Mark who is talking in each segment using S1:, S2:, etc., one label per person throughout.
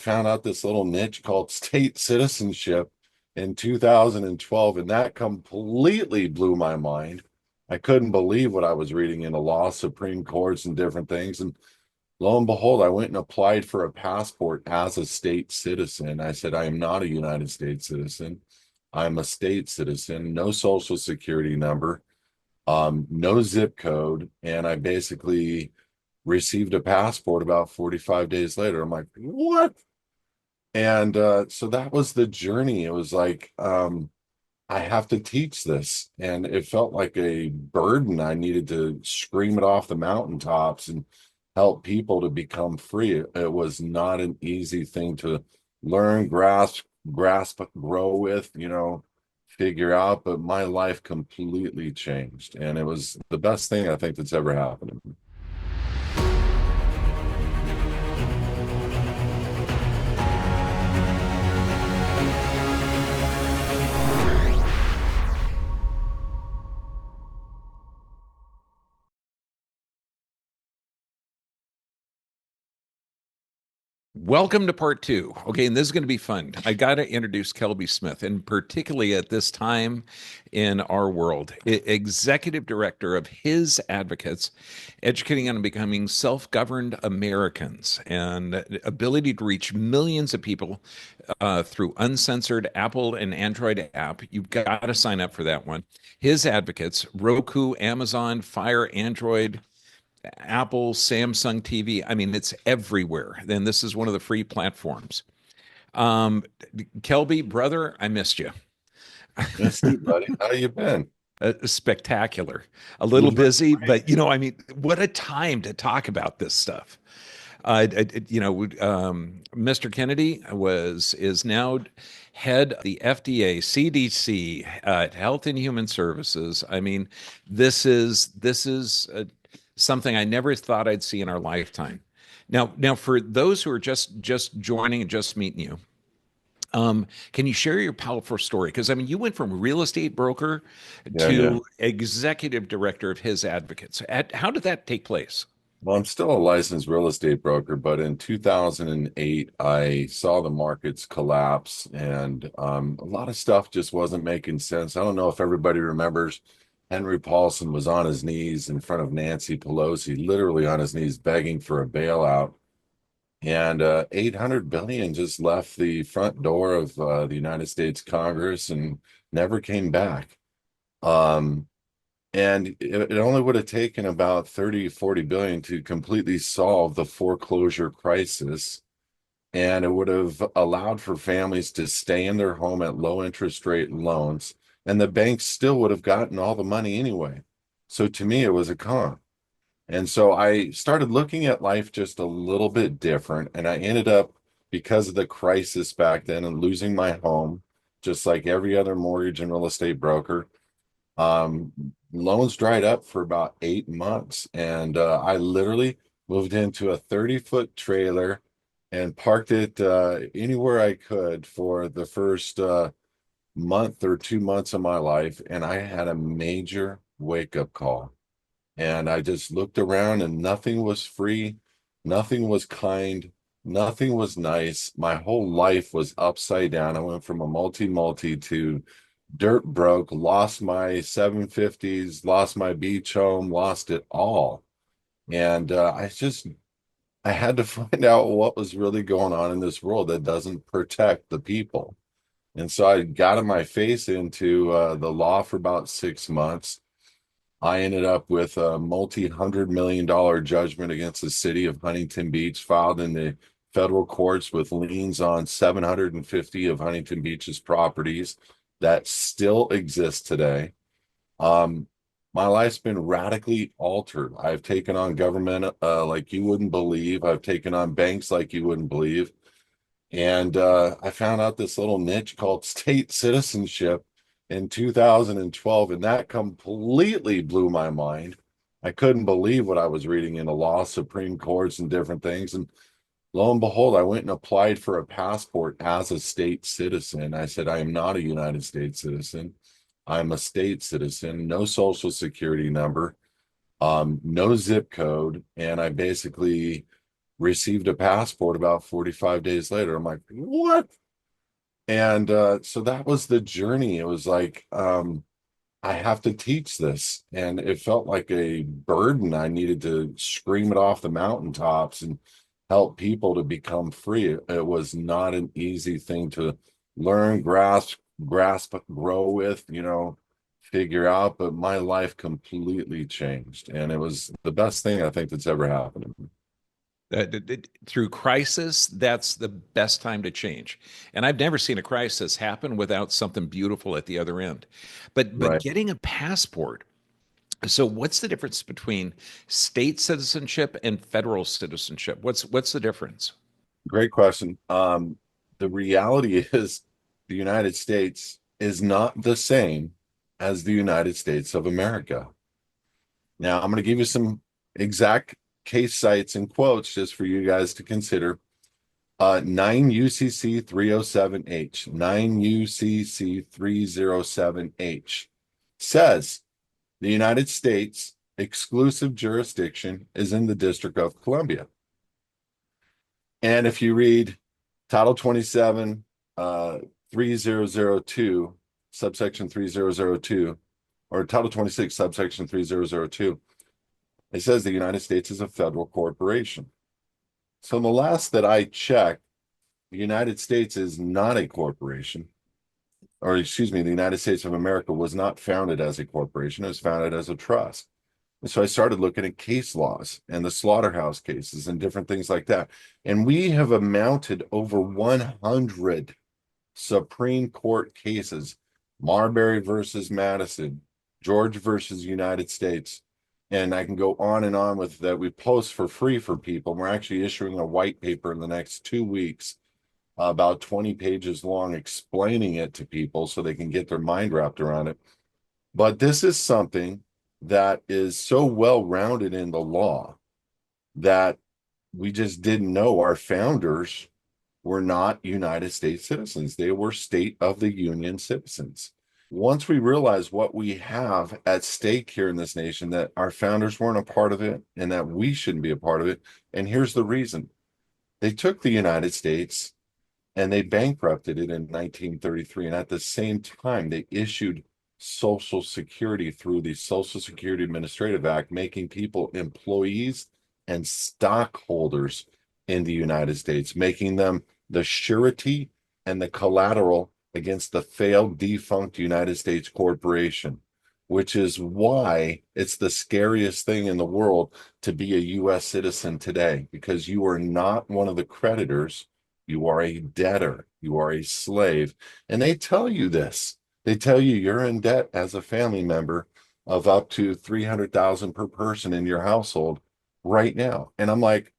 S1: found out this little niche called state citizenship in 2012, and that completely blew my mind. I couldn't believe what I was reading in the law, Supreme Courts, and different things. And lo and behold, I went and applied for a passport as a state citizen. I said, I am not a United States citizen. I'm a state citizen, no social security number, no zip code. And I basically received a passport about 45 days later. I'm like, what? And so that was the journey. It was like, I have to teach this. And it felt like a burden. I needed to scream it off the mountaintops and help people to become free. It was not an easy thing to learn, grasp, grow with, figure out. But my life completely changed. And it was the best thing I think that's ever happened to me.
S2: Welcome to part two. Okay, and this is going to be fun. I got to introduce Kelby Smith, and particularly at this time in our world, executive director of his advocates, educating on becoming self-governed Americans and ability to reach millions of people through uncensored Apple and Android app. You've got to sign up for that one. His advocates, Roku, Amazon, Fire, Android, Apple, Samsung TV. I mean, it's everywhere. Then this is one of the free platforms. Um, Kelby, brother, I missed you.
S1: Yes, you, buddy. How you been?
S2: Spectacular. A little busy, but I mean, what a time to talk about this stuff. Mr. Kennedy is now head of the FDA, CDC, Health and Human Services. I mean, this is something I never thought I'd see in our lifetime. Now, for those who are just joining and just meeting you, can you share your powerful story? Because I mean, you went from real estate broker
S1: Yeah, yeah.
S2: to executive director of his advocates. How did that take place?
S1: Well, I'm still a licensed real estate broker, but in 2008, I saw the markets collapse and a lot of stuff just wasn't making sense. I don't know if everybody remembers Henry Paulson was on his knees in front of Nancy Pelosi, literally on his knees begging for a bailout. And 800 billion just left the front door of the United States Congress and never came back. Um, and it only would have taken about 30, 40 billion to completely solve the foreclosure crisis. And it would have allowed for families to stay in their home at low interest rate loans. And the banks still would have gotten all the money anyway. So to me, it was a con. And so I started looking at life just a little bit different. And I ended up, because of the crisis back then and losing my home, just like every other mortgage and real estate broker, um, loans dried up for about 8 months. And I literally moved into a 30-foot trailer and parked it anywhere I could for the first month or 2 months of my life. And I had a major wake-up call. And I just looked around and nothing was free, nothing was kind, nothing was nice. My whole life was upside down. I went from a multi to dirt broke, lost my 750s, lost my beach home, lost it all. And I had to find out what was really going on in this world that doesn't protect the people. And so I got my face into the law for about 6 months. I ended up with a multi-$100 million judgment against the city of Huntington Beach, filed in the federal courts with liens on 750 of Huntington Beach's properties that still exist today. Um, my life's been radically altered. I've taken on government like you wouldn't believe. I've taken on banks like you wouldn't believe. And I found out this little niche called state citizenship in 2012, and that completely blew my mind. I couldn't believe what I was reading in the law, Supreme Courts, and different things. And lo and behold, I went and applied for a passport as a state citizen. I said, I am not a United States citizen. I'm a state citizen, no social security number, no zip code. And I basically received a passport about 45 days later. I'm like, what? And so that was the journey. It was like, I have to teach this. And it felt like a burden. I needed to scream it off the mountaintops and help people to become free. It was not an easy thing to learn, grasp, grow with, figure out. But my life completely changed. And it was the best thing I think that's ever happened to me.
S2: Through crisis, that's the best time to change. And I've never seen a crisis happen without something beautiful at the other end. But
S1: Right.
S2: getting a passport. So what's the difference between state citizenship and federal citizenship? What's the difference?
S1: Great question. The reality is the United States is not the same as the United States of America. Now, I'm going to give you some exact case sites and quotes just for you guys to consider. 9 UCC 307H, 9 UCC 307H says the United States exclusive jurisdiction is in the District of Columbia. And if you read Title 27, 3002, subsection 3002, or Title 26, subsection 3002, it says the United States is a federal corporation. So in the last that I checked, the United States is not a corporation, or excuse me, the United States of America was not founded as a corporation. It was founded as a trust. And so I started looking at case laws and the slaughterhouse cases and different things like that. And we have amounted over 100 Supreme Court cases, Marbury versus Madison, George versus United States. And I can go on and on with that. We post for free for people. We're actually issuing a white paper in the next 2 weeks, about 20 pages long, explaining it to people so they can get their mind wrapped around it. But this is something that is so well rounded in the law that we just didn't know our founders were not United States citizens. They were state of the union citizens. Once we realize what we have at stake here in this nation, that our founders weren't a part of it and that we shouldn't be a part of it. And here's the reason. They took the United States and they bankrupted it in 1933. And at the same time, they issued Social Security through the Social Security Administrative Act, making people employees and stockholders in the United States, making them the surety and the collateral against the failed defunct United States corporation, which is why it's the scariest thing in the world to be a U.S. citizen today, because you are not one of the creditors. You are a debtor. You are a slave. And they tell you this. They tell you you're in debt as a family member of up to 300,000 per person in your household right now. And I'm like,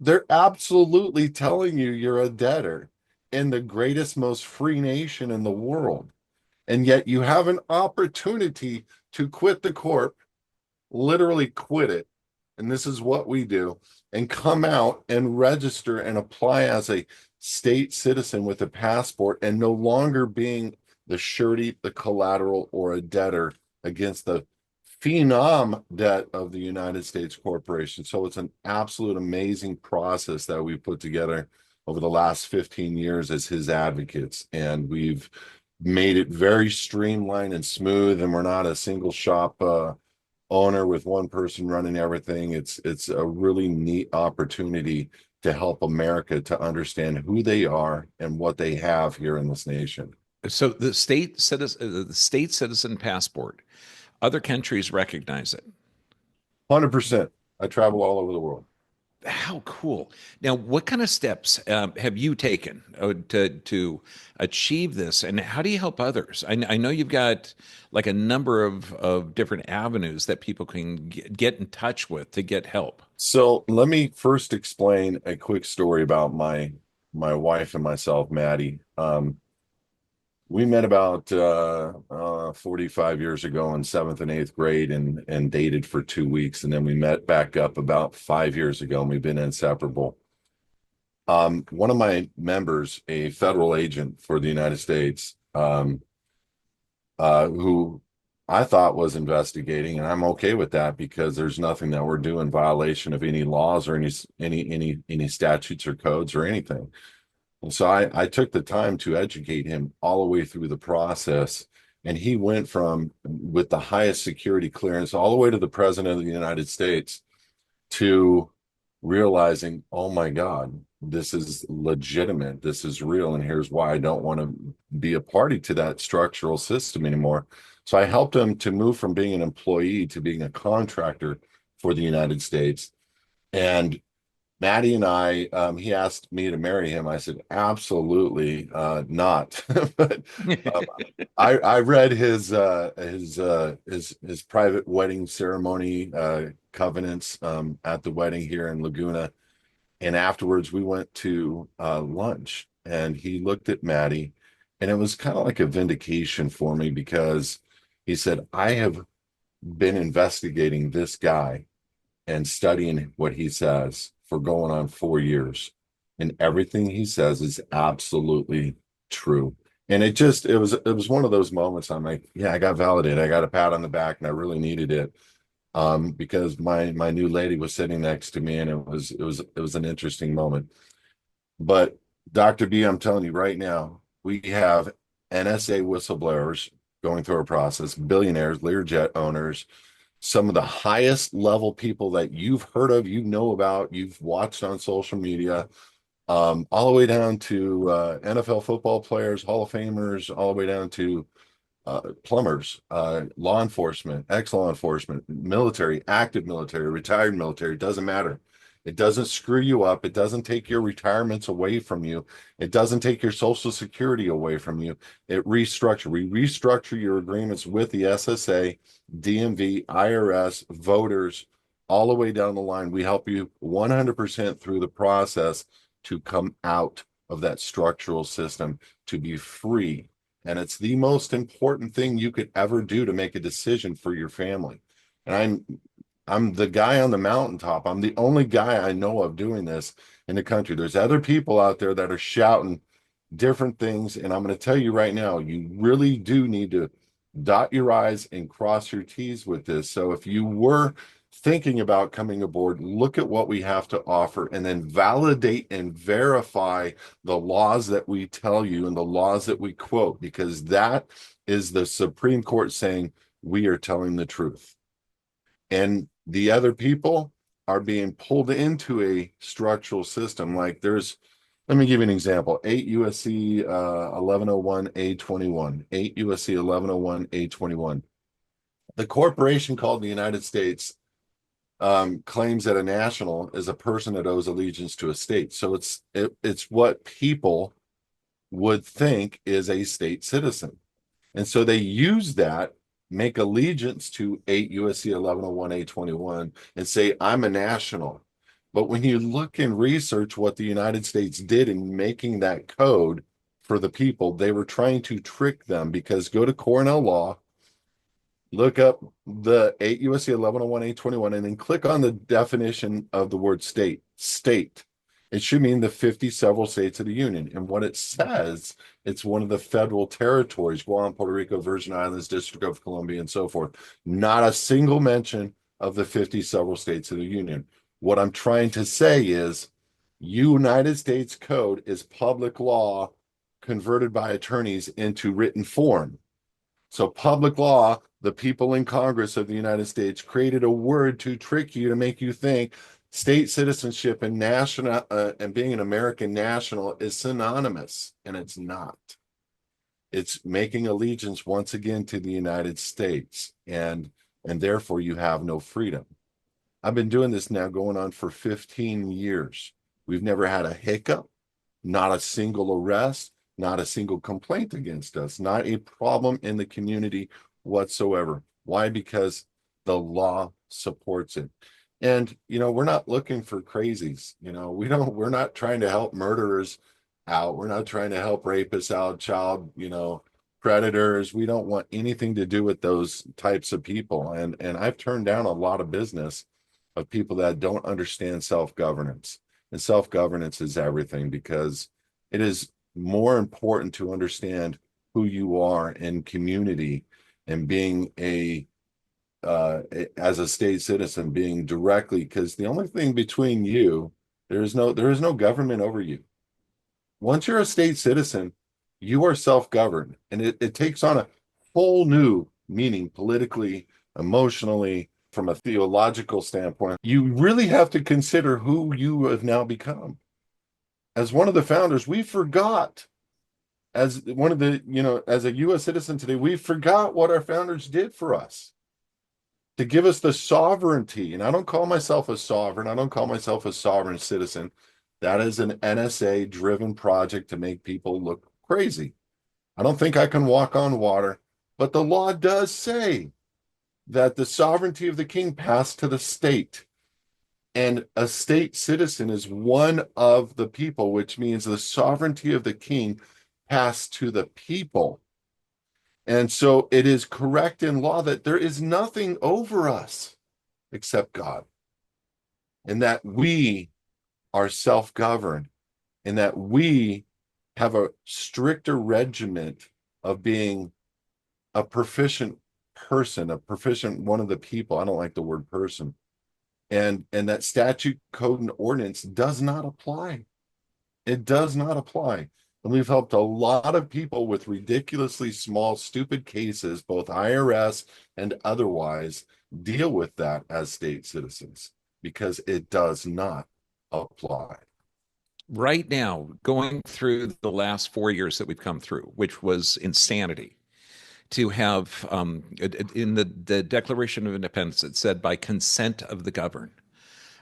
S1: they're absolutely telling you you're a debtor in the greatest, most free nation in the world. And yet you have an opportunity to quit the corp, literally quit it. And this is what we do, and come out and register and apply as a state citizen with a passport and no longer being the surety, the collateral, or a debtor against the phenom debt of the United States corporation. So it's an absolute amazing process that we put together over the last 15 years as his advocates. And we've made it very streamlined and smooth, and we're not a single shop owner with one person running everything. It's a really neat opportunity to help America to understand who they are and what they have here in this nation.
S2: So the state citizen passport, other countries recognize it.
S1: 100%. I travel all over the world.
S2: How cool. Now, what kind of steps have you taken to achieve this, and how do you help others? I know you've got like a number of different avenues that people can get in touch with to get help.
S1: So let me first explain a quick story about my wife and myself, Maddie. We met about 45 years ago in seventh and eighth grade, and dated for 2 weeks. And then we met back up about 5 years ago, and we've been inseparable. One of my members, a federal agent for the United States, who I thought was investigating, and I'm okay with that because there's nothing that we're doing in violation of any laws or any statutes or codes or anything. And so I took the time to educate him all the way through the process. And he went from with the highest security clearance all the way to the president of the United States to realizing, oh my God, this is legitimate. This is real. And here's why I don't want to be a party to that structural system anymore. So I helped him to move from being an employee to being a contractor for the United States. And Maddie and I, he asked me to marry him. I said, absolutely not. But um, I read his private wedding ceremony covenants at the wedding here in Laguna, and afterwards we went to lunch, and he looked at Maddie, and it was kind of like a vindication for me because he said, I have been investigating this guy and studying what he says for going on 4 years. And everything he says is absolutely true. And it was one of those moments I'm like, yeah, I got validated. I got a pat on the back and I really needed it. Because my new lady was sitting next to me and it was an interesting moment. But Dr. B, I'm telling you right now, we have NSA whistleblowers going through our process, billionaires, Learjet owners, some of the highest level people that you've heard of, you know about, you've watched on social media, all the way down to NFL football players, Hall of Famers, all the way down to plumbers, law enforcement, ex-law enforcement, military, active military, retired military, doesn't matter. It doesn't screw you up. It doesn't take your retirements away from you. It doesn't take your social security away from you. We restructure your agreements with the SSA, DMV, IRS, voters, all the way down the line. We help you 100% through the process to come out of that structural system, to be free. And it's the most important thing you could ever do to make a decision for your family. And I'm the guy on the mountaintop. I'm the only guy I know of doing this in the country. There's other people out there that are shouting different things. And I'm going to tell you right now, you really do need to dot your I's and cross your T's with this. So if you were thinking about coming aboard, look at what we have to offer and then validate and verify the laws that we tell you and the laws that we quote, because that is the Supreme Court saying we are telling the truth. And the other people are being pulled into a structural system. Like let me give you an example. 8 USC 1101 A21, 8 USC 1101 A21. The corporation called the United States claims that a national is a person that owes allegiance to a state. So it's what people would think is a state citizen. And so they use that, make allegiance to 8 USC 1101 A21 and say, I'm a national. But when you look and research what the United States did in making that code for the people, they were trying to trick them, because go to Cornell Law, look up the 8 USC 1101 A21, and then click on the definition of the word state. State. It should mean the 50 several states of the Union. And what it says, it's one of the federal territories: Guam, Puerto Rico, Virgin Islands, District of Columbia, and so forth. Not a single mention of the 50 several states of the Union. What I'm trying to say is United States Code is public law converted by attorneys into written form. So public law, the people in Congress of the United States created a word to trick you, to make you think state citizenship and national and being an American national is synonymous, and it's not. It's making allegiance once again to the United States, and therefore you have no freedom. I've been doing this now going on for 15 years. We've never had a hiccup, not a single arrest, not a single complaint against us, not a problem in the community whatsoever. Why? Because the law supports it. And, we're not looking for crazies. We're not trying to help murderers out. We're not trying to help rapists out, child, predators. We don't want anything to do with those types of people. And I've turned down a lot of business of people that don't understand self-governance. And self-governance is everything, because it is more important to understand who you are in community and being as a state citizen, being directly, because the only thing between you, there is no government over you. Once you're a state citizen, you are self-governed, and it takes on a whole new meaning politically, emotionally, from a theological standpoint. You really have to consider who you have now become. As one of the founders, we forgot, as one of the, as a US citizen today, we forgot what our founders did for us to give us the sovereignty. And I don't call myself a sovereign. I don't call myself a sovereign citizen. That is an NSA driven project to make people look crazy. I don't think I can walk on water, but the law does say that the sovereignty of the king passed to the state. And a state citizen is one of the people, which means the sovereignty of the king passed to the people. And so it is correct in law that there is nothing over us except God, and that we are self-governed, and that we have a stricter regiment of being a proficient person, a proficient one of the people. I don't like the word person. And that statute, code, and ordinance does not apply. It does not apply. And we've helped a lot of people with ridiculously small, stupid cases, both IRS and otherwise, deal with that as state citizens because it does not apply.
S2: Right now, going through the last 4 years that we've come through, which was insanity, to have in the Declaration of Independence, it said by consent of the governed.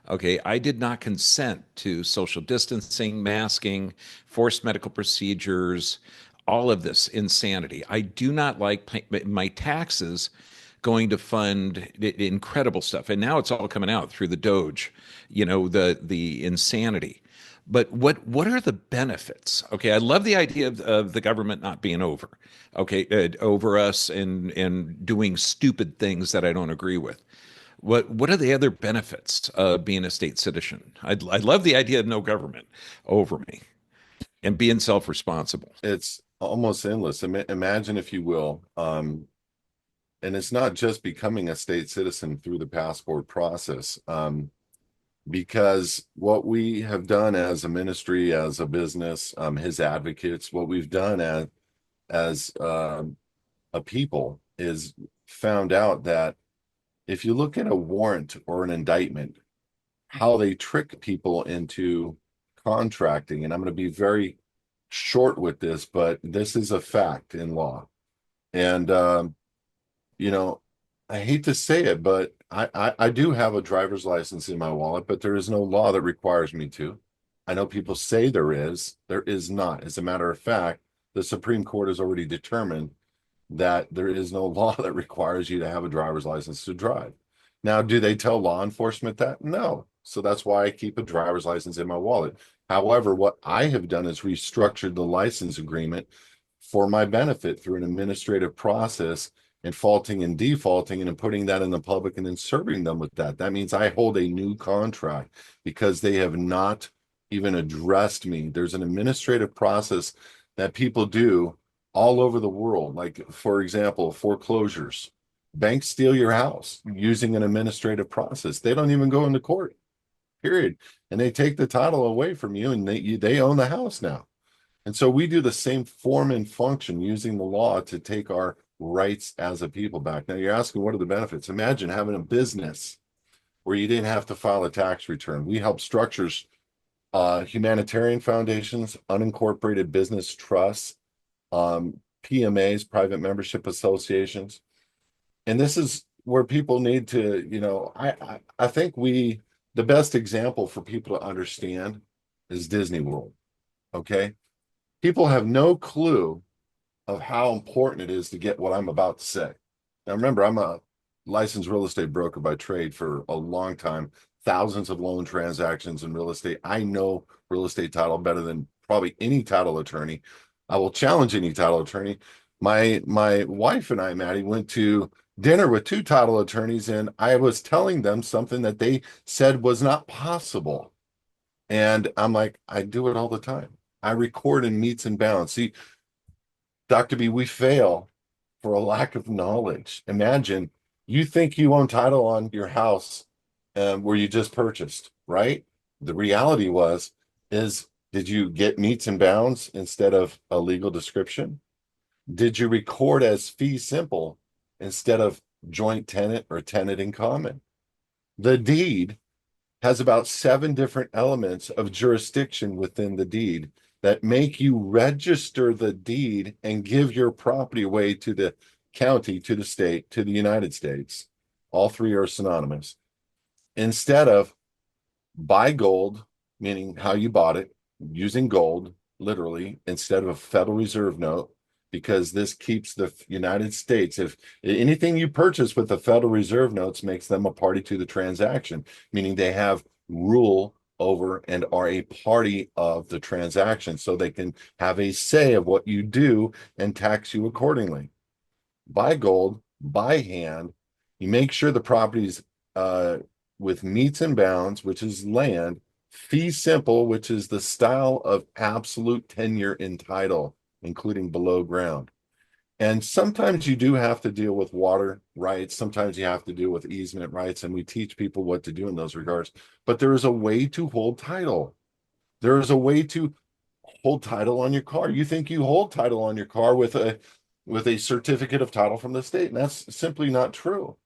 S2: Okay, I did not consent to social distancing, masking, forced medical procedures, all of this insanity. I do not like my taxes going to fund incredible stuff. And now it's all coming out through the Doge, the insanity. But what are the benefits? Okay, I love the idea of the government not being over us and doing stupid things that I don't agree with. What are the other benefits of being a state citizen? I love the idea of no government over me and being self-responsible.
S1: It's almost endless. Imagine, if you will, and it's not just becoming a state citizen through the passport process, because what we have done as a ministry, as a business, his advocates, what we've done as a people is found out that if you look at a warrant or an indictment, how they trick people into contracting, and I'm going to be very short with this, but this is a fact in law. And you know, I hate to say it, but I do have a driver's license in my wallet, but there is no law that requires me to. I know people say there is not. As a matter of fact, the Supreme Court has already determined that there is no law that requires you to have a driver's license to drive. Now, do they tell law enforcement that? No. So that's why I keep a driver's license in my wallet. However, what I have done is restructured the license agreement for my benefit through an administrative process, and faulting and defaulting, and then putting that in the public and then serving them with that. That means I hold a new contract because they have not even addressed me. There's an administrative process that people do all over the world. Like, for example, foreclosures. Banks steal your house using an administrative process. They don't even go into court, period. And they take the title away from you, and they own the house now. And so we do the same form and function using the law to take our rights as a people back. Now you're asking, what are the benefits? Imagine having a business where you didn't have to file a tax return. We help structures, humanitarian foundations, unincorporated business trusts, PMAs, private membership associations. And this is where people need to, I think the best example for people to understand is Disney World. Okay. People have no clue of how important it is to get what I'm about to say. Now, remember, I'm a licensed real estate broker by trade for a long time, thousands of loan transactions in real estate. I know real estate title better than probably any title attorney. I will challenge any title attorney. My wife and I, Maddie, went to dinner with two title attorneys, and I was telling them something that they said was not possible. And I'm like, I do it all the time. I record in meets and bounds. See, Dr. B, we fail for a lack of knowledge. Imagine you think you own title on your house where you just purchased, right? The reality is did you get meets and bounds instead of a legal description? Did you record as fee simple instead of joint tenant or tenant in common? The deed has about 7 different elements of jurisdiction within the deed that make you register the deed and give your property away to the county, to the state, to the United States. All three are synonymous. Instead of buy gold, meaning how you bought it, using gold, literally, instead of a Federal Reserve note, because this keeps the United States. If anything you purchase with the Federal Reserve notes makes them a party to the transaction, meaning they have rule over and are a party of the transaction, so they can have a say of what you do and tax you accordingly. Buy gold, buy hand. You make sure the property's with meets and bounds, which is land, fee simple, which is the style of absolute tenure in title, including below ground. And sometimes you do have to deal with water rights. Sometimes you have to deal with easement rights, and we teach people what to do in those regards. But there is a way to hold title. There is a way to hold title on your car. You think you hold title on your car with a certificate of title from the state, and that's simply not true.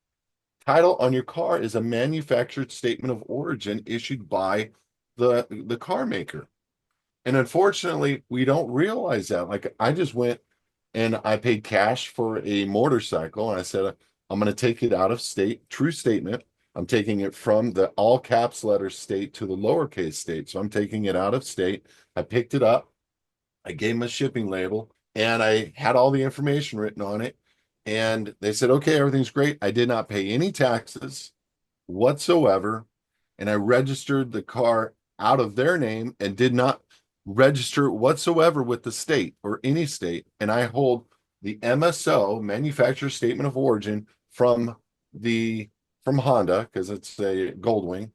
S1: Title on your car is a manufactured statement of origin issued by the car maker. And unfortunately, we don't realize that. Like I just went and I paid cash for a motorcycle, and I said, I'm going to take it out of state, true statement. I'm taking it from the all caps letter state to the lowercase state. So I'm taking it out of state. I picked it up. I gave them a shipping label and I had all the information written on it. And they said, okay, everything's great. I did not pay any taxes whatsoever. And I registered the car out of their name and did not register whatsoever with the state or any state. And I hold the MSO, manufacturer statement of origin, from Honda, because it's a Goldwing.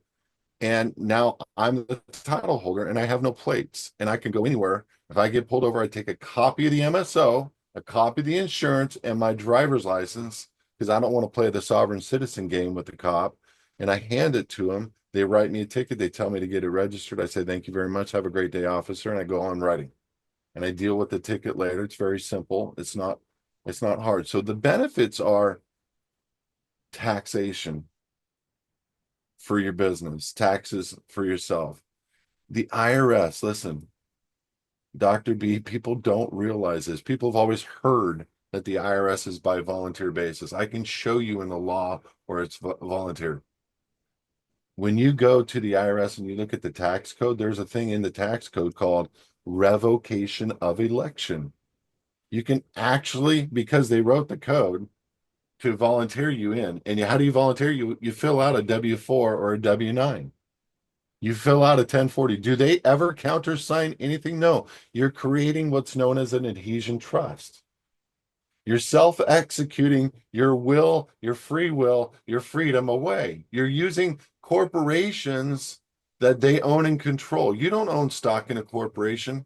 S1: And now I'm the title holder and I have no plates and I can go anywhere. If I get pulled over, I take a copy of the MSO, a copy of the insurance, and my driver's license, because I don't want to play the sovereign citizen game with the cop. And I hand it to them. They write me a ticket. They tell me to get it registered. I say, thank you very much. Have a great day, officer. And I go on writing. And I deal with the ticket later. It's very simple. It's not hard. So the benefits are taxation for your business, taxes for yourself. The IRS, listen, Dr. B, people don't realize this. People have always heard that the IRS is by volunteer basis. I can show you in the law where it's volunteer. When you go to the IRS and you look at the tax code, there's a thing in the tax code called revocation of election. You can actually, because they wrote the code, to volunteer you in. And how do you volunteer? You fill out a W-4 or a W-9. You fill out a 1040. Do they ever countersign anything? No. You're creating what's known as an adhesion trust. You're self-executing your will, your free will, your freedom away. You're using corporations that they own and control. You don't own stock in a corporation.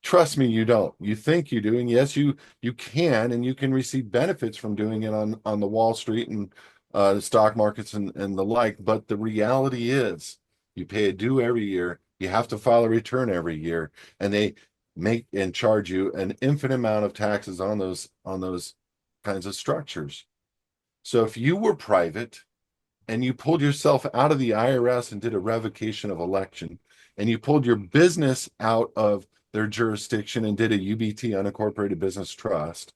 S1: Trust me, you don't. You think you do, and yes, you can, and you can receive benefits from doing it on the Wall Street and the stock markets and the like. But the reality is, you pay a due every year. You have to file a return every year, and they make and charge you an infinite amount of taxes on those kinds of structures. So if you were private and you pulled yourself out of the IRS and did a revocation of election, and you pulled your business out of their jurisdiction and did a UBT, unincorporated business trust,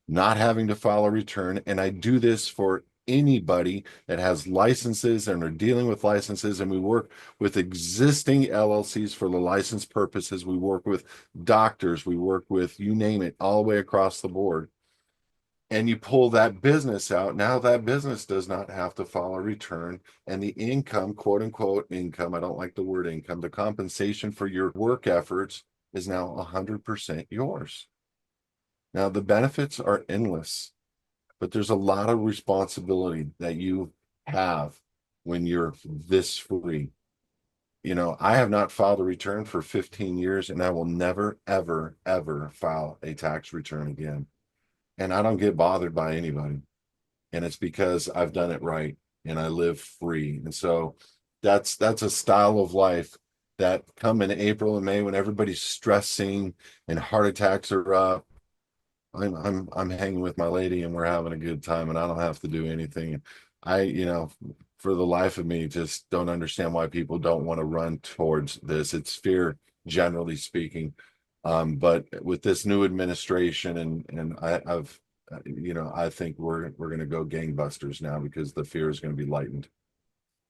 S1: not having to file a return. And I do this for anybody that has licenses and are dealing with licenses. And we work with existing LLCs for the license purposes. We work with doctors. We work with, you name it, all the way across the board. And you pull that business out. Now that business does not have to file a return. And the income, quote unquote income, I don't like the word income, the compensation for your work efforts is now 100% yours. Now the benefits are endless, but there's a lot of responsibility that you have when you're this free. You know, I have not filed a return for 15 years and I will never, ever, ever file a tax return again. and I don't get bothered by anybody. And it's because I've done it right and I live free. And so that's a style of life that come in April and May when everybody's stressing and heart attacks are up. I'm hanging with my lady and we're having a good time and I don't have to do anything. For the life of me, just don't understand why people don't want to run towards this. It's fear, generally speaking. But with this new administration and I think we're going to go gangbusters now because the fear is going to be lightened.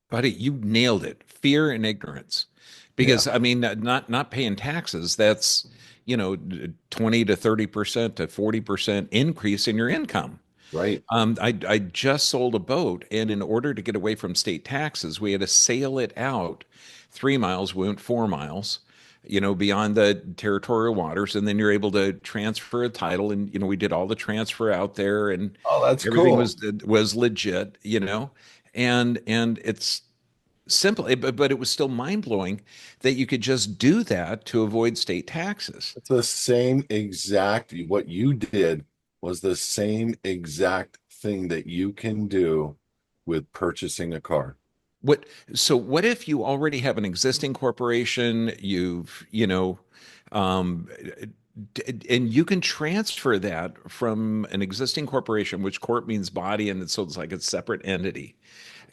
S2: Buddy, you nailed it. Fear and ignorance.
S1: Yeah,
S2: Because I mean, not paying taxes, that's, 20 to 30% to 40% increase in your income.
S1: right.
S2: I just sold a boat, and in order to get away from state taxes, we had to sail it out 3 miles. We went 4 miles, beyond the territorial waters, and then you're able to transfer a title. And we did all the transfer out there, and
S1: Oh, that's
S2: everything
S1: cool.
S2: was legit, and it's simple, but it was still mind blowing that you could just do that to avoid state taxes.
S1: It's the same exact, what you did was the same exact thing that you can do with purchasing a car.
S2: What so what if you already have an existing corporation, um, and you can transfer that from an existing corporation, which corp means body, and so it's like a separate entity,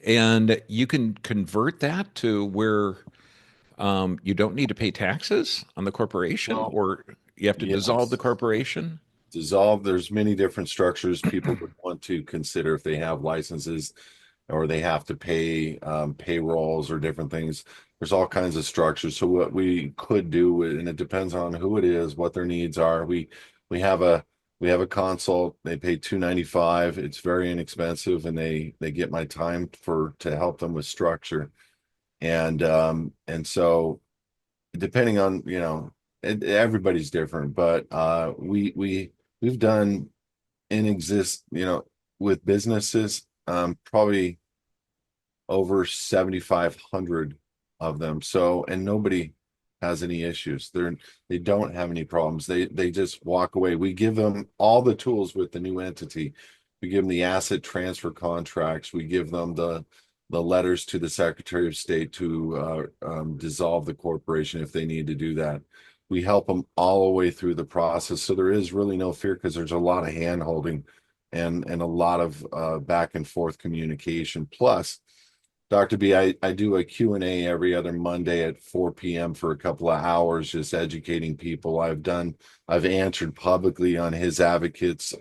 S2: and you can convert that to where you don't need to pay taxes on the corporation,
S1: Well,
S2: or you have to dissolve the
S1: yes.
S2: corporation.
S1: Dissolve. There's many different structures people would want to consider if they have licenses or they have to pay payrolls or different things. There's all kinds of structures. So what we could do, and it depends on who it is, what their needs are. We have a we have a consult. They pay $295. It's very inexpensive, and they get my time for to help them with structure. And so depending on everybody's different, but we've done in exist with businesses probably over 7,500 of them. So, and nobody has any issues. They don't have any problems. They just walk away. We give them all the tools with the new entity. We give them the asset transfer contracts. We give them the letters to the Secretary of State to dissolve the corporation if they need to do that. We help them all the way through the process. So there is really no fear because there's a lot of hand holding and a lot of back and forth communication. Plus, Dr. B, I do a Q&A every other Monday at 4 p.m. for a couple of hours, just educating people. I've answered publicly on His Advocates.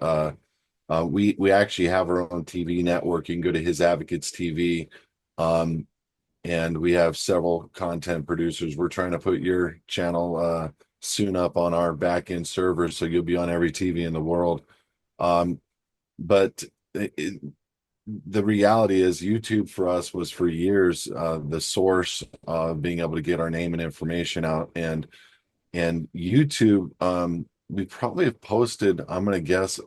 S1: We actually have our own TV network. You can go to His Advocates TV. Um, and we have several content producers. We're trying to put your channel soon up on our back end servers, so you'll be on every TV in the world. Um, but the reality is YouTube for us was for years the source of being able to get our name and information out. And YouTube, we probably have posted, I'm going to guess,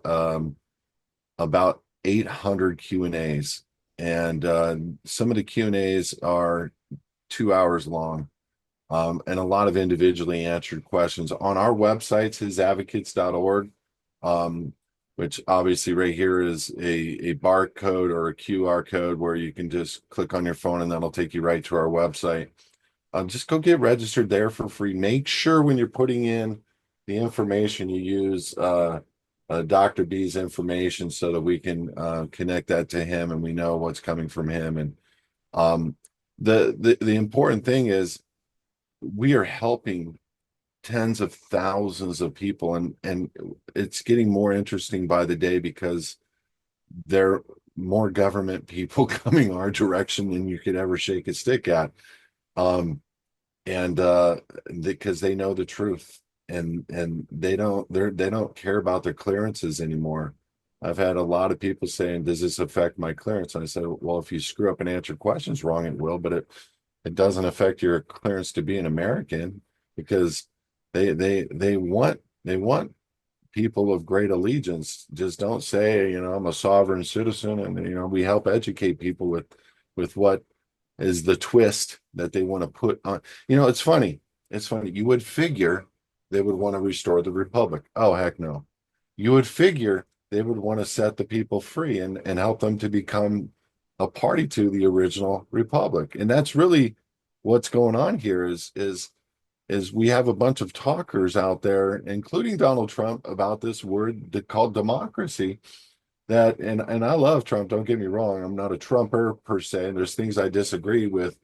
S1: about 800 Q&As. And some of the Q&As are 2 hours long, and a lot of individually answered questions. On our websites, hisadvocates.org, which obviously right here is a barcode or a QR code where you can just click on your phone and that'll take you right to our website. Just go get registered there for free. Make sure when you're putting in the information, you use Dr. B's information so that we can connect that to him and we know what's coming from him. And um, the important thing is we are helping tens of thousands of people, and it's getting more interesting by the day because there are more government people coming our direction than you could ever shake a stick at. Um, and because they know the truth and they don't care about their clearances anymore. I've had a lot of people saying, does this affect my clearance? And I said, well, if you screw up and answer questions wrong, it will, but it doesn't affect your clearance to be an American because they want people of great allegiance. Just don't say, I'm a sovereign citizen. And we help educate people with what is the twist that they want to put on. It's funny. It's funny. You would figure they would want to restore the republic. Oh, heck no. You would figure they would want to set the people free and help them to become a party to the original republic. And that's really what's going on here is we have a bunch of talkers out there, including Donald Trump, about this word that called democracy. That and I love Trump, don't get me wrong. I'm not a Trumper per se. There's things I disagree with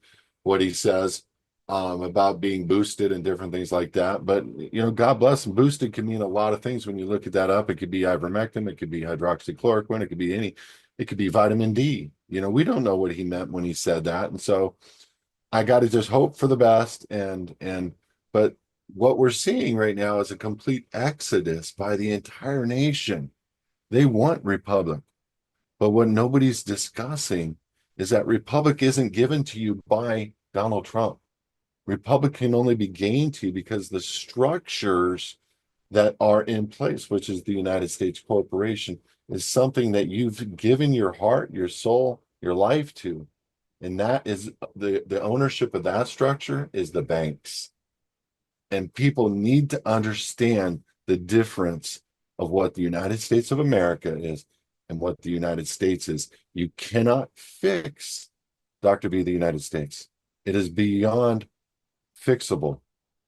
S1: what he says about being boosted and different things like that. But God bless him. Boosted can mean a lot of things when you look at that up. It could be ivermectin, it could be hydroxychloroquine, it could be vitamin D. We don't know what he meant when he said that. And so I got to just hope for the best. But what we're seeing right now is a complete exodus by the entire nation. They want republic. But what nobody's discussing is that republic isn't given to you by Donald Trump. Republic can only be gained to you because the structures that are in place, which is the United States corporation, is something that you've given your heart, your soul, your life to. And that is the ownership of that structure is the banks. And people need to understand the difference of what the United States of America is and what the United States is. You cannot fix Dr. B, the United States. It is beyond fixable.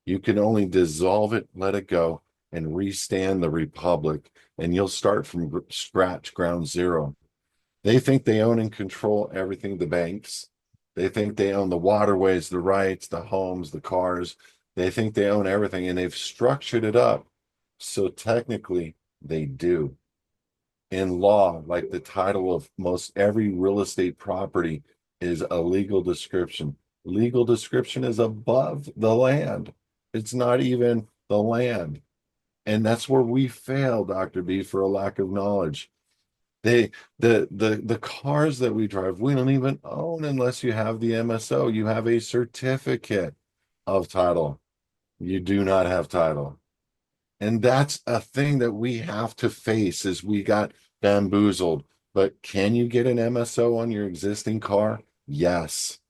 S1: You can only dissolve it, let it go, and restand the republic, and you'll start from scratch, ground zero. They think they own and control everything, the banks. They think they own the waterways, the rights, the homes, the cars. They think they own everything, and they've structured it up. So technically, they do. In law, like the title of most every real estate property is a legal description. Legal description is above the land. It's not even the land. And that's where we fail, Dr. B, for a lack of knowledge. The cars that we drive, we don't even own unless you have the MSO. You have a certificate of title. You do not have title. And that's a thing that we have to face is we got bamboozled. But can you get an MSO on your existing car? Yes.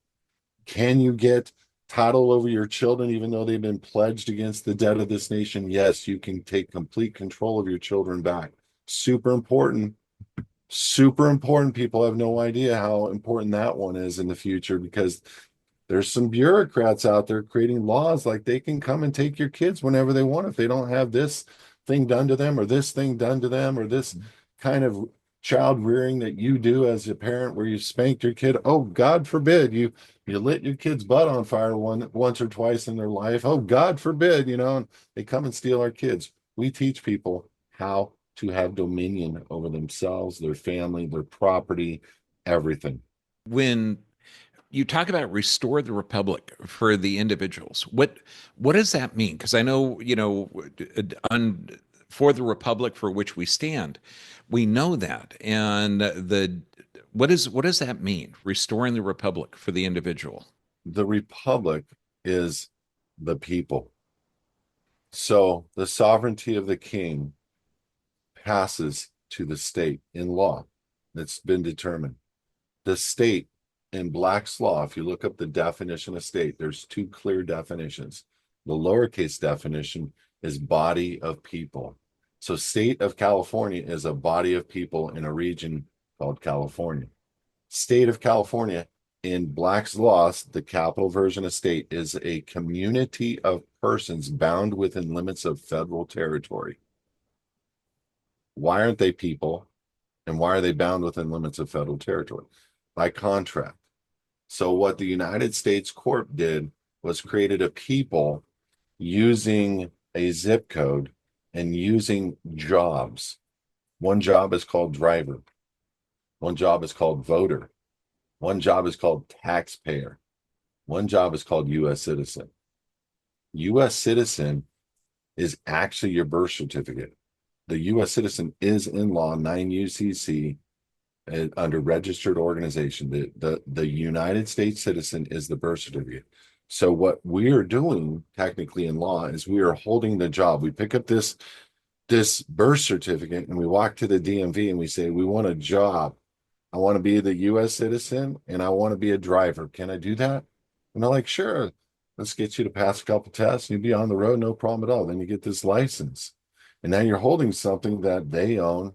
S1: Can you get title over your children even though they've been pledged against the debt of this nation? Yes, you can take complete control of your children back. Super important. Super important. People have no idea how important that one is in the future because there's some bureaucrats out there creating laws like they can come and take your kids whenever they want if they don't have this thing done to them or this thing done to them or this kind of child rearing that you do as a parent where you spanked your kid. Oh, God forbid you lit your kid's butt on fire once or twice in their life. Oh, God forbid, and they come and steal our kids. We teach people how to have dominion over themselves, their family, their property, everything.
S2: When you talk about restore the republic for the individuals, what does that mean? Because I know, on for the republic for which we stand, we know that. And the what does that mean? Restoring the republic for the individual.
S1: The republic is the people. So the sovereignty of the king passes to the state in law. That's been determined. The state in Black's law, if you look up the definition of state, there's two clear definitions. The lowercase definition is body of people. So state of California is a body of people in a region called California. State of California in Black's laws, the capital version of state is a community of persons bound within limits of federal territory. Why aren't they people? And why are they bound within limits of federal territory? By contract. So what the United States Corp did was created a people using a zip code and using jobs. One job is called driver. One job is called voter. One job is called taxpayer. One job is called U.S. citizen. U.S. citizen is actually your birth certificate. The U.S. citizen is in law 9 UCC under registered organization. The United States citizen is the birth certificate. So what we are doing technically in law is we are holding the job. We pick up this birth certificate and we walk to the DMV and we say, we want a job. I want to be the U.S. citizen and I want to be a driver. Can I do that? And they're like, sure, let's get you to pass a couple tests. You'll be on the road, no problem at all. Then you get this license. And now you're holding something that they own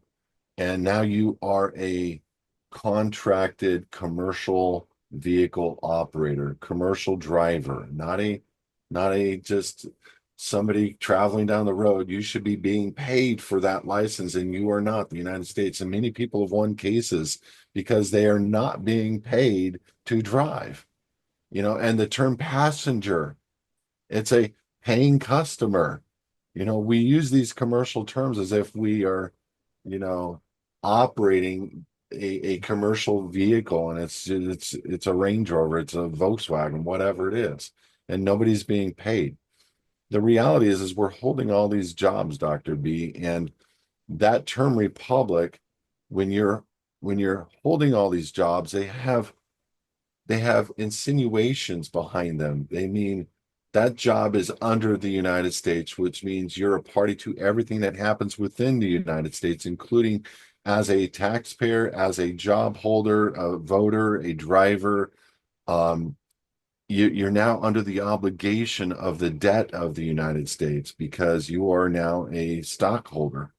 S1: and now you are a contracted commercial vehicle operator, commercial driver, not a just somebody traveling down the road. You should be being paid for that license, and you are not. The United States, and many people have won cases because they are not being paid to drive. And the term passenger, it's a paying customer. We use these commercial terms as if we are, you know, operating a commercial vehicle, and it's a Range Rover, it's a Volkswagen, whatever it is, and nobody's being paid. The reality is we're holding all these jobs, Dr. B, and that term republic, when you're holding all these jobs, they have insinuations behind them. They mean that job is under the United States, which means you're a party to everything that happens within the United States, including as a taxpayer, as a job holder, a voter, a driver. Um, you're now under the obligation of the debt of the United States because you are now a stockholder.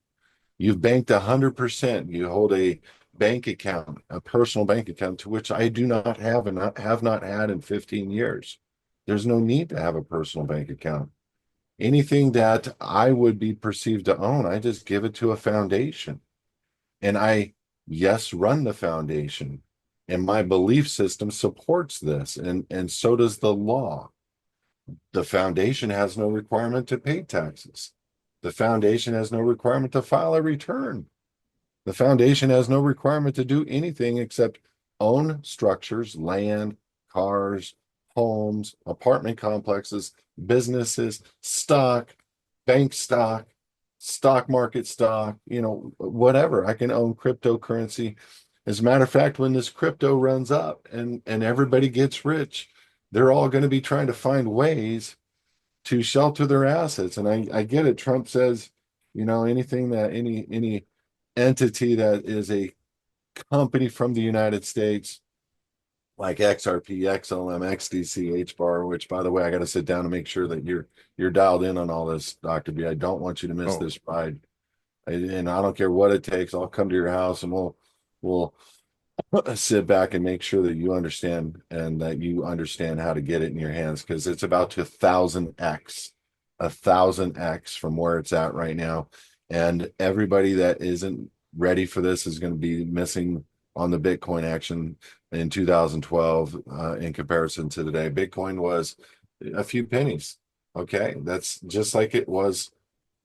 S1: You've banked 100%. You hold a bank account, a personal bank account, to which I do not have and have not had in 15 years. There's no need to have a personal bank account. Anything that I would be perceived to own, I just give it to a foundation. And yes, run the foundation. And my belief system supports this. And so does the law. The foundation has no requirement to pay taxes. The foundation has no requirement to file a return. The foundation has no requirement to do anything except own structures, land, cars, homes, apartment complexes, businesses, stock, bank stock market stock, whatever. I can own cryptocurrency. As a matter of fact, when this crypto runs up and everybody gets rich, they're all going to be trying to find ways to shelter their assets. And I get it. Trump says, anything that any entity that is a company from the United States, like XRP, XLM, XDC, HBAR, which by the way, I got to sit down and make sure that you're dialed in on all this, Dr. B. I don't want you to miss
S2: Oh,
S1: this ride. And I don't care what it takes. I'll come to your house and we'll sit back and make sure that you understand and that you understand how to get it in your hands, because it's about to 1,000x from where it's at right now. And everybody that isn't ready for this is going to be missing on the Bitcoin action in 2012 in comparison to today. Bitcoin was a few pennies. Okay. That's just like it was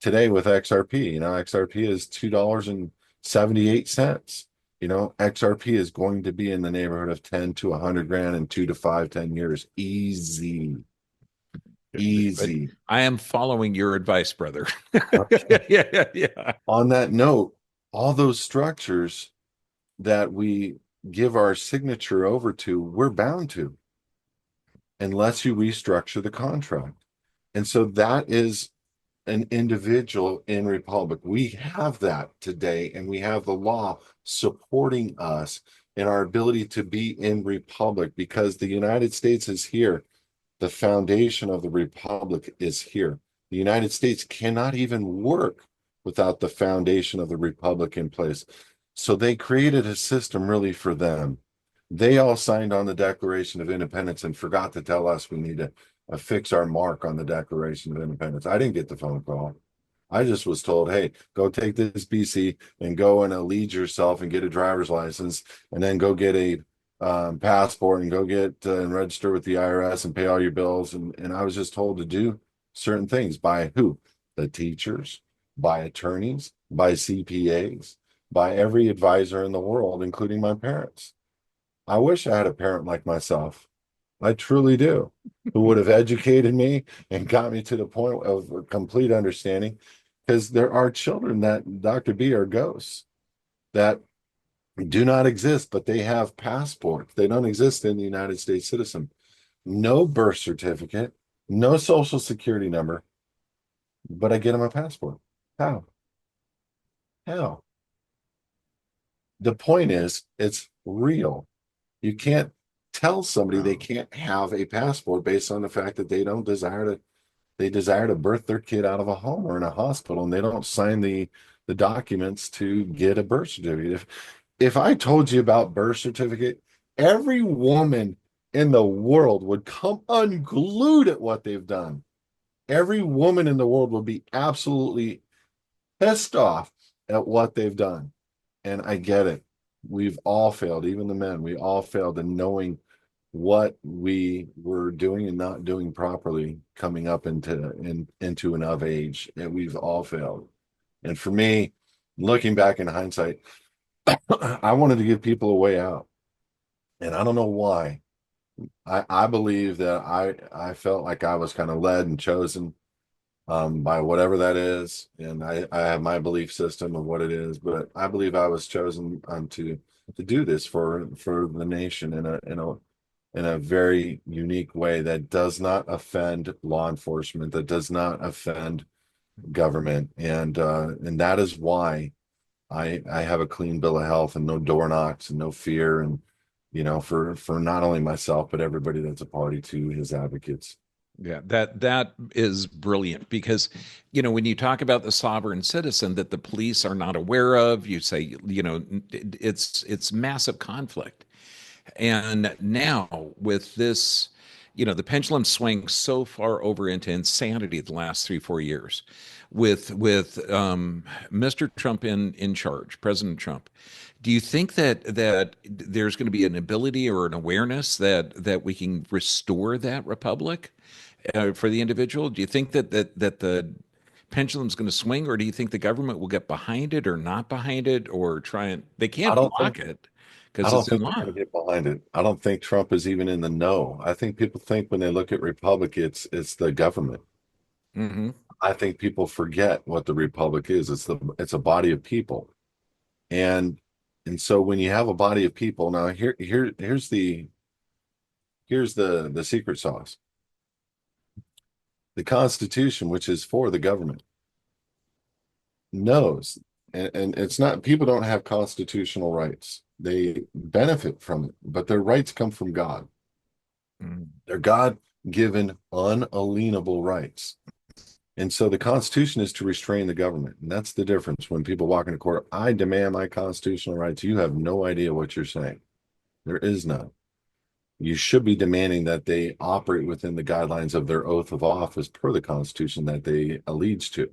S1: today with XRP. XRP is $2.78. XRP is going to be in the neighborhood of 10 to 100 grand in 2 to 5, 10 years. Easy,
S2: but
S1: easy.
S2: I am following your advice, brother.
S1: Okay.
S2: Yeah.
S1: On that note, all those structures that we give our signature over to, we're bound to, unless you restructure the contract. And so that is an individual in republic. We have that today, and we have the law supporting us in our ability to be in republic because the United States is here. The foundation of the republic is here. The United States cannot even work without the foundation of the republic in place. So they created a system really for them. They all signed on the Declaration of Independence and forgot to tell us we need to affix our mark on the Declaration of Independence. I didn't get the phone call. I just was told, hey, go take this BC and go and lead yourself and get a driver's license, and then go get a passport and go get and register with the IRS and pay all your bills. And I was just told to do certain things by who? The teachers, by attorneys, by CPAs, by every advisor in the world, including my parents. I wish I had a parent like myself. I truly do, who would have educated me and got me to the point of complete understanding. Because there are children that, Dr. B, are ghosts that do not exist, but they have passports. They don't exist in the United States citizen. No birth certificate, no social security number, but I get them a passport. How? How? The point is, it's real. You can't tell somebody they
S2: Wow.
S1: can't have a passport based on the fact that they don't desire they desire to birth their kid out of a home or in a hospital, and they don't sign the documents to get a birth certificate. If I told you about birth certificate, every woman in the world would come unglued at what they've done. Every woman in the world would be absolutely pissed off at what they've done. And I get it. We've all failed, even the men. We all failed in knowing what we were doing and not doing properly coming up into and of age. And we've all failed. And for me, looking back in hindsight, I wanted to give people a way out. And I don't know why. I believe that I felt like I was kind of led and chosen by whatever that is. And I have my belief system of what it is, but I believe I was chosen to do this for the nation in a very unique way that does not offend law enforcement, that does not offend government. And that is why I have a clean bill of health and no door knocks and no fear and for not only myself but everybody that's a party to his advocates.
S2: Yeah, that is brilliant because, when you talk about the sovereign citizen that the police are not aware of, you say, it's massive conflict. And now with this, the pendulum swings so far over into insanity the last 3, 4 years with Mr. Trump in charge, President Trump. Do you think that there's going to be an ability or an awareness that we can restore that republic for the individual? Do you think that the pendulum's going to swing, or do you think the government will get behind it or not behind it, or try and they
S1: I
S2: can't
S1: don't think
S2: block it
S1: I
S2: because
S1: don't
S2: it's in
S1: think they're
S2: law?
S1: going to get behind it. I don't think Trump is even in the know. I think people think when they look at Republic, it's the government.
S2: Hmm.
S1: I think people forget what the Republic is. It's a body of people. And and so when you have a body of people, now here's the secret sauce. The Constitution, which is for the government, knows, and it's not people don't have constitutional rights. They benefit from it, but their rights come from God. They're God-given, unalienable rights. And so the Constitution is to restrain the government. And that's the difference when people walk into court. I demand my constitutional rights. You have no idea what you're saying. There is none. You should be demanding that they operate within the guidelines of their oath of office per the Constitution that they allege to.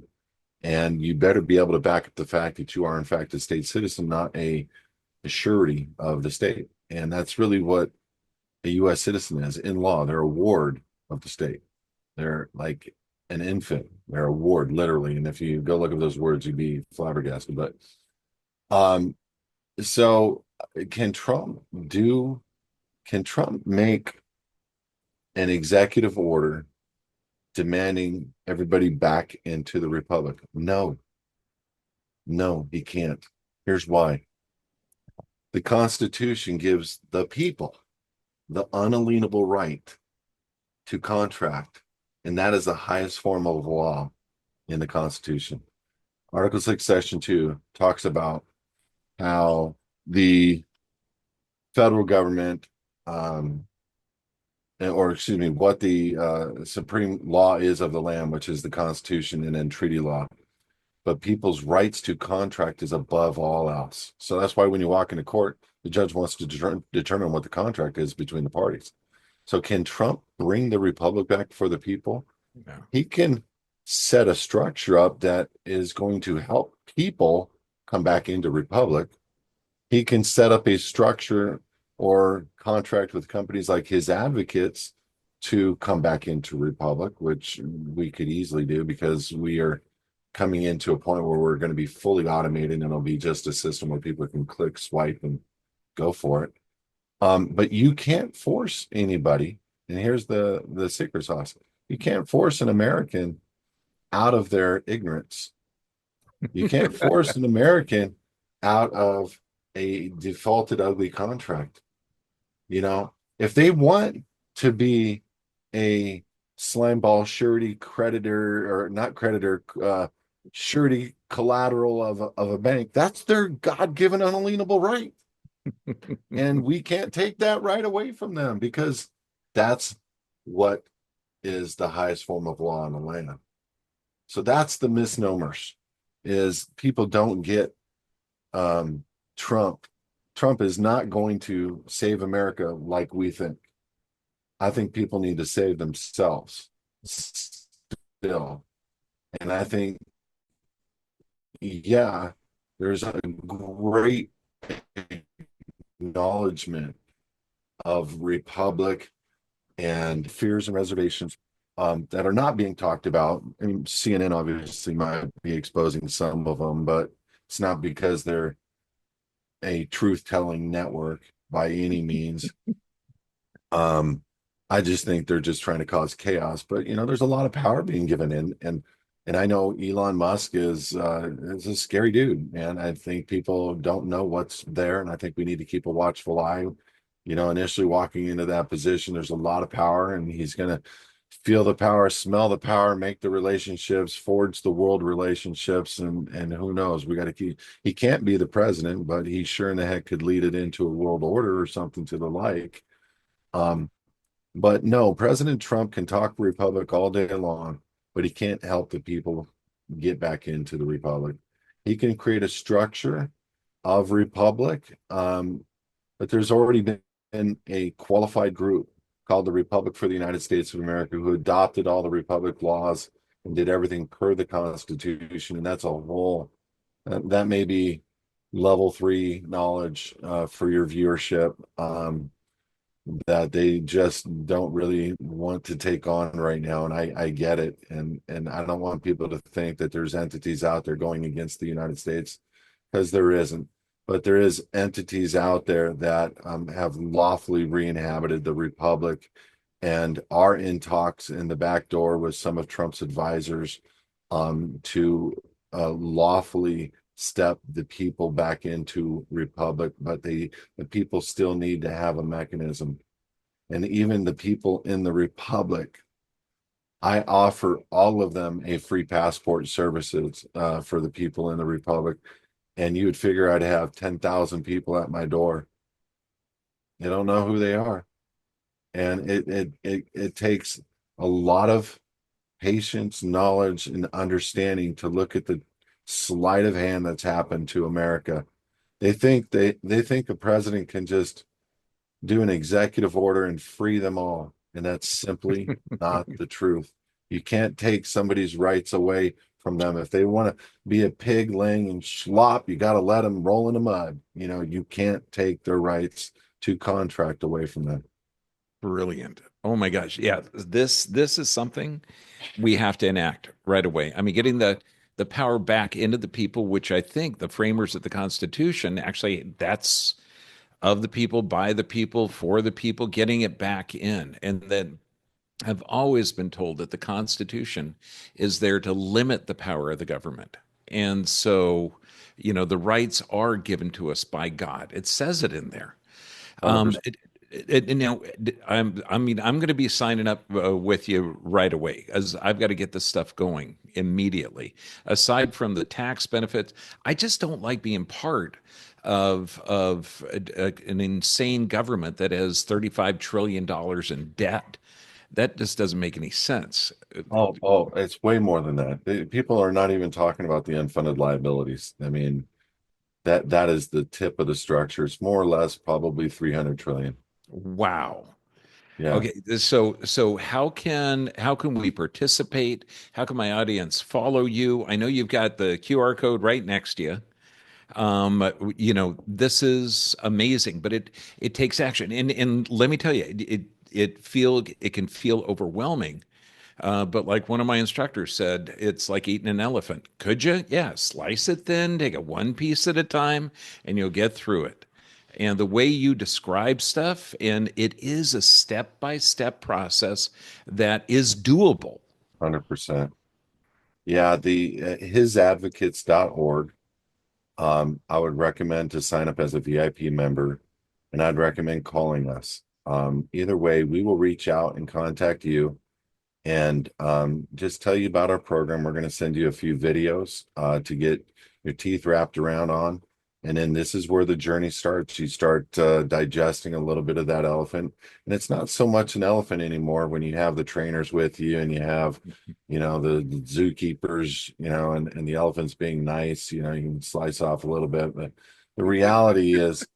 S1: And you better be able to back up the fact that you are, in fact, a state citizen, not a surety of the state. And that's really what a U.S. citizen is in law. They're a ward of the state. They're like an infant. They're a ward, literally. And if you go look at those words, you'd be flabbergasted. But um, so can Trump do? Can Trump make an executive order demanding everybody back into the republic? No, no, he can't. Here's why. The Constitution gives the people the unalienable right to contract, and that is the highest form of law in the Constitution. Article 6, Section 2 talks about how the federal government, or excuse me, what the supreme law is of the land, which is the Constitution and then treaty law. But people's rights to contract is above all else. So that's why when you walk into court, the judge wants to determine what the contract is between the parties. So can Trump bring the republic back for the people?
S2: Yeah.
S1: He can set a structure up that is going to help people come back into republic. He can set up a structure or contract with companies like his advocates to come back into republic, which we could easily do because we are coming into a point where we're going to be fully automated and it'll be just a system where people can click, swipe, and go for it. But you can't force anybody, and here's the secret sauce. You can't force an American out of their ignorance. You can't force an American out of a defaulted ugly contract. If they want to be a slime ball surety creditor or not creditor, surety collateral of a bank, that's their God-given unalienable right. And we can't take that right away from them because that's what is the highest form of law in the land. So that's the misnomers, is people don't get Trump. Trump is not going to save America like we think. I think people need to save themselves still. And I think, yeah, there's a great acknowledgement of republic and fears and reservations that are not being talked about. I mean, CNN obviously might be exposing some of them, but it's not because they're a truth-telling network by any means. Um, I just think they're just trying to cause chaos. But there's a lot of power being given in, and I know Elon Musk is a scary dude, man. I think people don't know what's there, and I think we need to keep a watchful eye. Initially walking into that position, there's a lot of power, and he's gonna feel the power, smell the power, make the relationships, forge the world relationships, and who knows? We got to keep. He can't be the president, but he sure in the heck could lead it into a world order or something to the like. Um, but no, President Trump can talk Republic all day long, but he can't help the people get back into the Republic. He can create a structure of Republic, but there's already been a qualified group called the Republic for the United States of America who adopted all the Republic laws and did everything per the Constitution. And that's a whole, that may be level three knowledge for your viewership. That they just don't really want to take on right now. And I get it. And I don't want people to think that there's entities out there going against the United States, because there isn't. But there is entities out there that have lawfully re-inhabited the Republic and are in talks in the back door with some of Trump's advisors to lawfully step the people back into Republic, but the people still need to have a mechanism. And even the people in the Republic, I offer all of them a free passport services for the people in the Republic. And you would figure I'd have 10,000 people at my door. They don't know who they are. And it takes a lot of patience, knowledge, and understanding to look at the sleight of hand that's happened to America. They think a president can just do an executive order and free them all. And that's simply not the truth. You can't take somebody's rights away from them. If they want to be a pig laying and slop, you got to let them roll in the mud. You can't take their rights to contract away from them.
S2: Brilliant. Oh my gosh. Yeah, this is something we have to enact right away. I mean, getting the power back into the people, which I think the framers of the Constitution actually that's of the people, by the people, for the people, getting it back in. And then I've always been told that the Constitution is there to limit the power of the government. And so, the rights are given to us by God. It says it in there. Um,
S1: 100%.
S2: it, now, I'm going to be signing up with you right away, as I've got to get this stuff going immediately. Aside from the tax benefits, I just don't like being part of an insane government that has $35 trillion in debt. That just doesn't make any sense.
S1: Oh, it's way more than that. People are not even talking about the unfunded liabilities. I mean, that is the tip of the structure. It's more or less probably 300 trillion.
S2: Wow.
S1: Yeah.
S2: Okay, so how can we participate? How can my audience follow you? I know you've got the QR code right next to you. This is amazing, but it takes action. And let me tell you, it can feel overwhelming. But like one of my instructors said, it's like eating an elephant. Could you? Yeah, slice it thin, take it one piece at a time, and you'll get through it. And the way you describe stuff, and it is a step-by-step process that is doable.
S1: 100%. Yeah, the hisadvocates.org. I would recommend to sign up as a VIP member, and I'd recommend calling us. Either way, we will reach out and contact you and just tell you about our program. We're going to send you a few videos to get your teeth wrapped around on, And then this is where the journey starts. You start digesting a little bit of that elephant. And it's not so much an elephant anymore when you have the trainers with you and you have, the zookeepers, and the elephants being nice, you can slice off a little bit. But the reality is,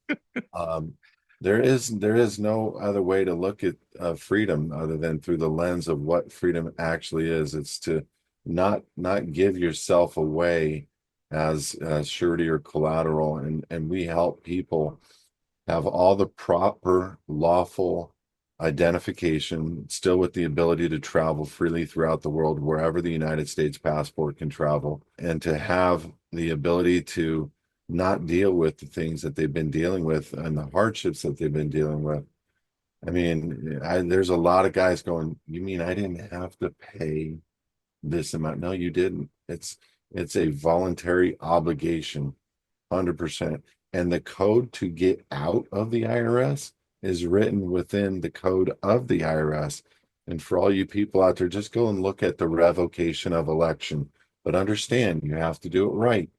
S1: um, there is no other way to look at freedom other than through the lens of what freedom actually is. It's to not give yourself away as surety or collateral, and we help people have all the proper lawful identification, still with the ability to travel freely throughout the world, wherever the United States passport can travel, and to have the ability to not deal with the things that they've been dealing with and the hardships that they've been dealing with. I mean, there's a lot of guys going, you mean I didn't have to pay this amount? No, you didn't. It's a voluntary obligation, 100%. And the code to get out of the IRS is written within the code of the IRS. And for all you people out there, just go and look at the revocation of election. But understand, you have to do it right.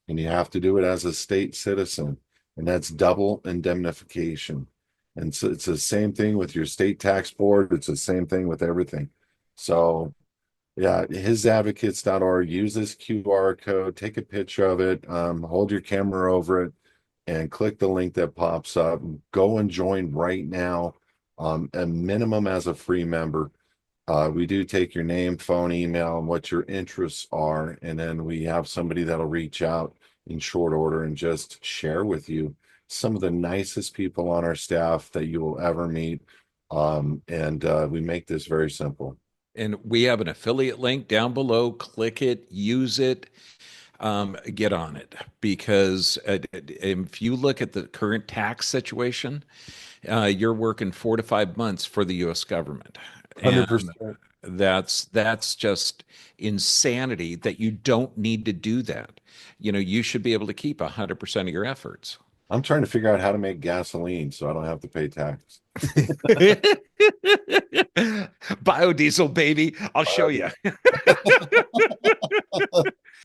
S1: And you have to do it as a state citizen. And that's double indemnification. And so it's the same thing with your state tax board. It's the same thing with everything. So yeah, hisadvocates.org. Use this QR code, take a picture of it, hold your camera over it, and click the link that pops up. Go and join right now, a minimum as a free member. We do take your name, phone, email, and what your interests are, and then we have somebody that'll reach out in short order and just share with you some of the nicest people on our staff that you will ever meet. And we make this very simple.
S2: And we have an affiliate link down below. Click it, use it, get on it. Because if you look at the current tax situation, you're working 4 to 5 months for the U.S. government, and
S1: 100%.
S2: that's just insanity. That you don't need to do that. You should be able to keep 100% of your efforts.
S1: I'm trying to figure out how to make gasoline so I don't have to pay tax.
S2: Biodiesel, baby. I'll show you.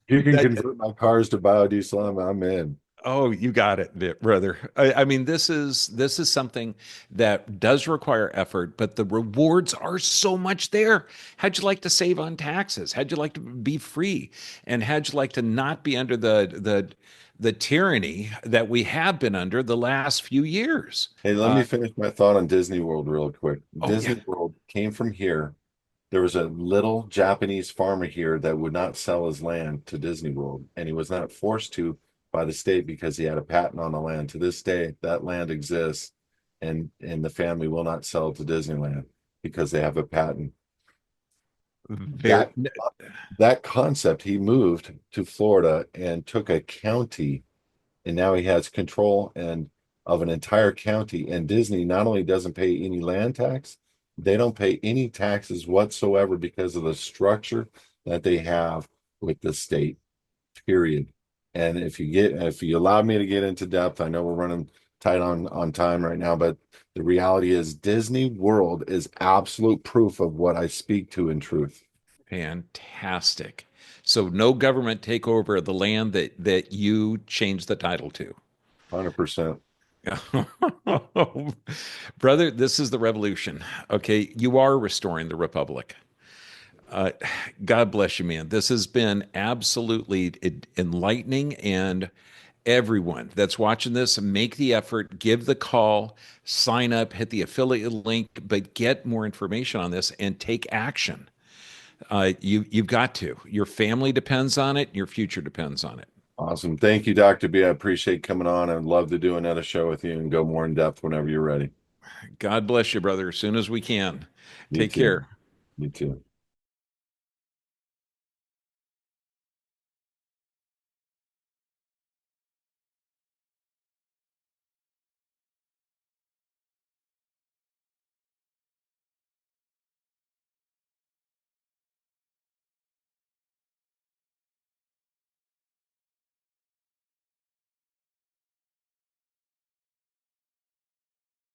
S1: You can
S2: That,
S1: convert my cars to biodiesel. I'm in.
S2: oh, you got it, brother. I mean, this is something that does require effort, but the rewards are so much there. How'd you like to save on taxes? How'd you like to be free? And how'd you like to not be under the tyranny that we have been under the last few years?
S1: Hey, let me finish my thought on Disney World real quick.
S2: Oh yeah.
S1: Disney World came from here. There was a little Japanese farmer here that would not sell his land to Disney World, and he was not forced to by the state because he had a patent on the land. To this day, that land exists, and the family will not sell it to Disneyland because they have a patent.
S2: Very,
S1: That concept, he moved to Florida and took a county, and now he has control and of an entire county. And Disney not only doesn't pay any land tax, they don't pay any taxes whatsoever because of the structure that they have with the state, period. And if you allow me to get into depth, I know we're running tight on time right now, but the reality is Disney World is absolute proof of what I speak to in truth.
S2: fantastic. So no government take over the land that you change the title to.
S1: 100%.
S2: Brother, this is the revolution. Okay, you are restoring the republic. Uh, God bless you, man. This has been absolutely enlightening, and everyone that's watching this, make the effort, give the call, sign up, hit the affiliate link, but get more information on this and take action. You've got to. Your family depends on it. Your future depends on it.
S1: Awesome. Thank you, Dr. B. I appreciate coming on. I'd love to do another show with you and go more in depth whenever you're ready.
S2: God bless you, brother. As soon as we can.
S1: You
S2: Take
S1: too.
S2: care.
S1: You too.